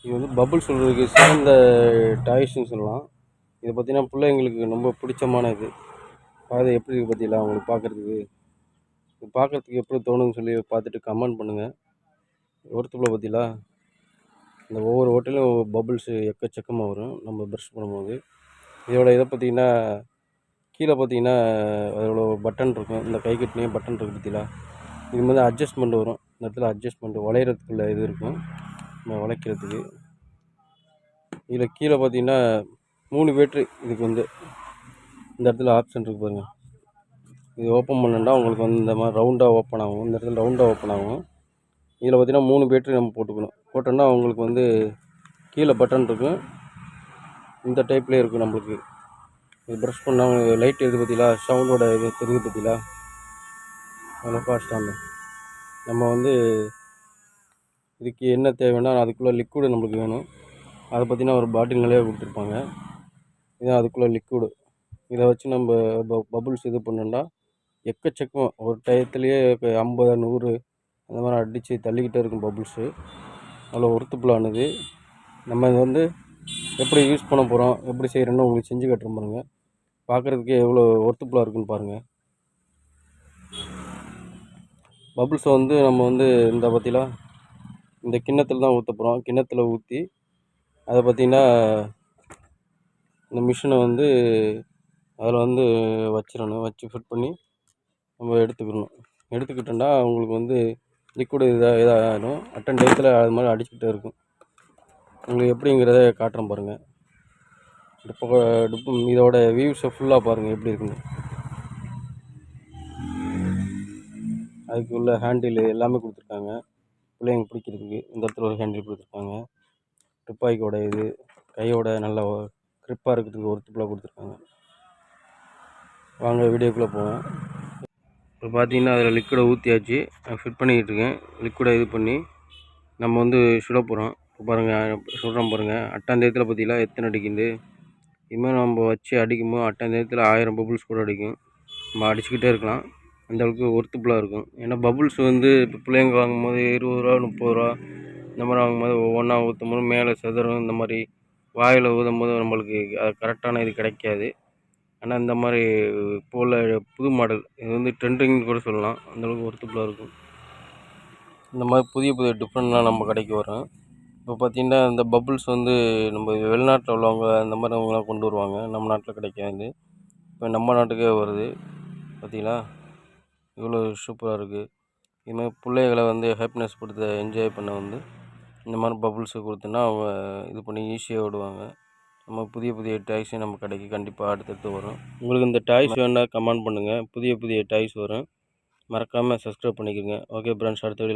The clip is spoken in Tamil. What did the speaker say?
இது வந்து பபுள் சொல்கிறதுக்கு சிறந்த டாய்ஸ்ன்னு சொல்லலாம். இதை பார்த்தீங்கன்னா பிள்ளைங்களுக்கு ரொம்ப பிடிச்சமான இது. அது எப்படி இருக்குது பார்த்தீங்களா உங்களுக்கு பார்க்குறதுக்கு? இது பார்க்குறதுக்கு எப்படி தோணுன்னு சொல்லி பார்த்துட்டு கமெண்ட் பண்ணுங்கள். ஒருத்தப்பில் பார்த்தீங்களா, இந்த ஒவ்வொரு ஹோட்டலும் பபுள்ஸு எக்கச்சக்கமாக வரும் நம்ம ப்ரஷ் பண்ணும்போது. இதோட இதை பார்த்தீங்கன்னா கீழே பார்த்தீங்கன்னா அதோட பட்டன் இருக்கும். இந்த கை கட்டிலையும் பட்டன் இருக்குது பார்த்தீங்களா. இது மாதிரி அட்ஜஸ்ட்மெண்ட் வரும். இந்த இடத்துல அட்ஜஸ்ட்மெண்ட் வளையிறதுக்குள்ள இது இருக்கும், நம்ம வளைக்கிறதுக்கு. இதில் கீழே பார்த்தீங்கன்னா 3 பேட்ரி இதுக்கு வந்து இந்த இடத்துல ஆப்ஷன் இருக்குது பாருங்கள். இது ஓப்பன் பண்ணா உங்களுக்கு வந்து இந்த மாதிரி ரவுண்டாக ஓப்பன் ஆகும். இந்த இடத்துல ரவுண்டாக ஓப்பன் ஆகும். இதில் பார்த்தீங்கன்னா 3 பேட்ரி நம்ம போட்டுக்கணும். போட்டோன்னா உங்களுக்கு வந்து கீழே பட்டன் இருக்கும். இந்த டைப்லேயே இருக்கும் நம்மளுக்கு. இது ப்ரஷ் பண்ணால் லைட் எது பார்த்தீங்களா, சவுண்டோட இது தெரியுது பார்த்தீங்களா, அவ்வளோ ஃபாஸ்ட்டாக. நம்ம வந்து இதுக்கு என்ன தேவைன்னா அதுக்குள்ளே லிக்விடு நம்மளுக்கு வேணும். அதை பார்த்தீங்கன்னா ஒரு பாட்டில் நிறையா கொடுத்துருப்பாங்க. இதான் அதுக்குள்ளே லிக்விடு. இதை வச்சு நம்ம பபுள்ஸ் இது பண்ணோம்னா எக்கச்சக்கம் ஒரு டயத்துலேயே 50 100 அந்த மாதிரி அடித்து தள்ளிக்கிட்டே இருக்கும் பபுள்ஸு. அவ்வளோ ஒர்த்துபுளானது. நம்ம இது வந்து எப்படி யூஸ் பண்ண போகிறோம், எப்படி செய்கிறோன்னு உங்களுக்கு செஞ்சு காட்டுறோம் பாருங்கள். பார்க்குறதுக்கே எவ்வளோ ஒர்த்துபுளாக இருக்குன்னு பாருங்கள். பபுள்ஸை வந்து நம்ம வந்து இந்த பார்த்தீங்களா இந்த கிண்ணத்தில் தான் ஊற்ற போகிறோம். கிண்ணத்தில் ஊற்றி அதை பார்த்திங்கன்னா இந்த மிஷினை வந்து அதில் வந்து வச்சிடணும். வச்சு ஃபிட் பண்ணி நம்ம எடுத்துக்கணும். எடுத்துக்கிட்டோன்னா உங்களுக்கு வந்து லிக்விடு இதாகிடும். அட்டன் டயத்தில் அது மாதிரி அடிச்சுக்கிட்டே இருக்கும். உங்களுக்கு எப்படிங்கிறத காட்டுறேன் பாருங்கள். இதோட வியூஸை ஃபுல்லாக பாருங்கள் எப்படி இருக்குன்னு. அதுக்குள்ள ஹேண்டில் எல்லாமே கொடுத்துருக்காங்க பிள்ளைங்க பிடிக்கிறதுக்கு. இந்த இடத்துல ஒரு ஹேண்டில் கொடுத்துருக்காங்க. துப்பாக்கியோட இது கையோட நல்லா க்ரிப்பாக இருக்கிறதுக்கு ஒரு துப்பில் கொடுத்துருக்காங்க. வாங்க வீடியோக்குள்ளே போவோம். இப்போ பார்த்தீங்கன்னா அதில் லிக்விடை ஊற்றியாச்சு. ஃபிட் பண்ணிக்கிட்டு இருக்கேன். லிக்விடை இது பண்ணி நம்ம வந்து சுட போகிறோம். இப்போ பாருங்கள் சுடுறோம் பாருங்கள். அட்டாந்தேயத்தில் பார்த்தீங்களா எத்தனை அடிக்குது. இதுமாதிரி நம்ம வச்சு அடிக்கும்போது அட்டாந்தேயத்தில் 1000 பபுள்ஸ் கூட அடிக்கும். நம்ம அடிச்சுக்கிட்டே இருக்கலாம். அந்தளவுக்கு ஒர்த்துபுளாக இருக்கும். ஏன்னா பபுள்ஸ் வந்து இப்போ பிள்ளைங்க வாங்கும்போது 20 ரூபா 30 ரூபா இந்த மாதிரி வாங்கும்போது ஒவ்வொன்றா ஊற்றும் போது மேலே செதறும். இந்த மாதிரி வாயில் ஊதும் போது நம்மளுக்கு அது கரெக்டான இது கிடைக்காது. ஆனால் இந்த மாதிரி இப்போ உள்ள புது மாடல் இது வந்து ட்ரெண்டிங்னு கூட சொல்லலாம். அந்தளவுக்கு ஒர்த்துபுளாக இருக்கும். இந்த மாதிரி புதிய புதிய டிஃப்ரெண்ட்லாம் நம்ம கடைக்கு வரும். இப்போ பார்த்திங்கன்னா இந்த பபுள்ஸ் வந்து நம்ம வெளிநாட்டில் உள்ளவங்க இந்த மாதிரி அவங்களாம் கொண்டு வருவாங்க. நம்ம நாட்டில் கிடைக்காது. இப்போ நம்ம நாட்டுக்கே வருது பார்த்திங்களா. இவ்வளோ சூப்பராக இருக்குது. இதுமாதிரி பிள்ளைகளை வந்து ஹாப்பினஸ் கொடுத்து என்ஜாய் பண்ண வந்து இந்த மாதிரி பபுள்ஸை கொடுத்தோன்னா அவங்க இது பண்ணி ஈஸியாக விடுவாங்க. நம்ம புதிய புதிய டாய்ஸும் நம்ம கடைக்கு கண்டிப்பாக அடுத்தடுத்து வரும். உங்களுக்கு இந்த டாய்ஸ் வேணால் கமெண்ட் பண்ணுங்கள். புதிய புதிய டாய்ஸ் வரும். மறக்காமல் சப்ஸ்கிரைப் பண்ணிக்கோங்க. ஓகே ஃப்ரெண்ட்ஸ், அடுத்த வீடியோ